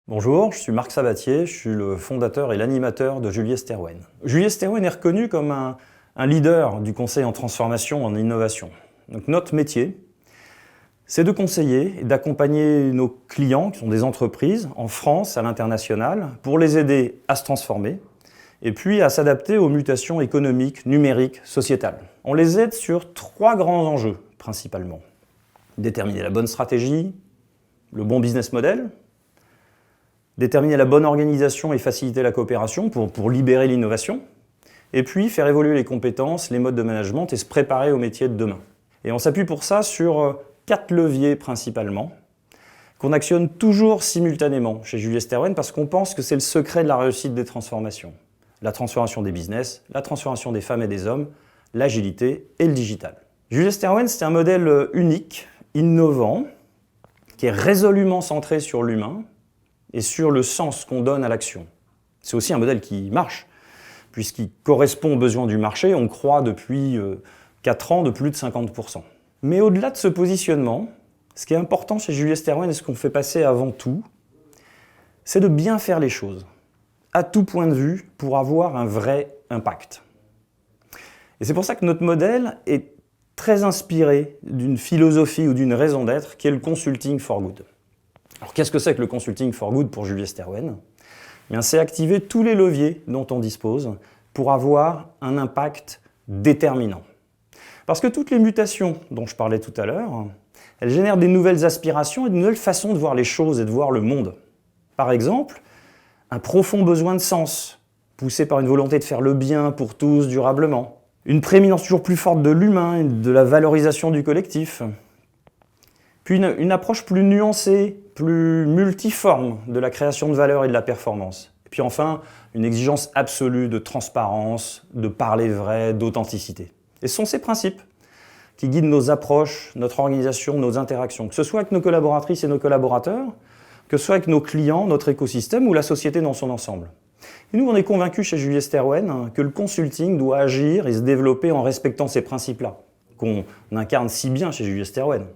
Bonjour, je suis Marc Sabatier, je suis le fondateur et l'animateur de Julius Terwen. Julius Terwen est reconnu comme un leader du conseil en transformation, en innovation. Donc notre métier, c'est de conseiller et d'accompagner nos clients, qui sont des entreprises, en France, à l'international, pour les aider à se transformer et puis à s'adapter aux mutations économiques, numériques, sociétales. On les aide sur 3 grands enjeux, principalement. Déterminer la bonne stratégie, le bon business model, déterminer la bonne organisation et faciliter la coopération pour libérer l'innovation, et puis faire évoluer les compétences, les modes de management et se préparer au métier de demain. Et on s'appuie pour ça sur 4 leviers principalement, qu'on actionne toujours simultanément chez Julius Terwen parce qu'on pense que c'est le secret de la réussite des transformations. La transformation des business, la transformation des femmes et des hommes, l'agilité et le digital. Julius Terwen, c'est un modèle unique, innovant, qui est résolument centré sur l'humain, et sur le sens qu'on donne à l'action. C'est aussi un modèle qui marche, puisqu'il correspond aux besoins du marché, on croît depuis 4 ans de plus de 50%. Mais au-delà de ce positionnement, ce qui est important chez Julius Terwen et ce qu'on fait passer avant tout, c'est de bien faire les choses, à tout point de vue, pour avoir un vrai impact. Et c'est pour ça que notre modèle est très inspiré d'une philosophie ou d'une raison d'être qui est le consulting for good. Alors qu'est-ce que c'est que le consulting for good pour Julius Terwen ? C'est activer tous les leviers dont on dispose pour avoir un impact déterminant. Parce que toutes les mutations dont je parlais tout à l'heure, elles génèrent des nouvelles aspirations et de nouvelles façons de voir les choses et de voir le monde. Par exemple, un profond besoin de sens, poussé par une volonté de faire le bien pour tous durablement. Une prééminence toujours plus forte de l'humain et de la valorisation du collectif. Puis une approche plus nuancée, plus multiforme de la création de valeur et de la performance. Et puis enfin, une exigence absolue de transparence, de parler vrai, d'authenticité. Et ce sont ces principes qui guident nos approches, notre organisation, nos interactions, que ce soit avec nos collaboratrices et nos collaborateurs, que ce soit avec nos clients, notre écosystème ou la société dans son ensemble. Et nous, on est convaincus chez Julius Terwen que le consulting doit agir et se développer en respectant ces principes-là, qu'on incarne si bien chez Julius Terwen.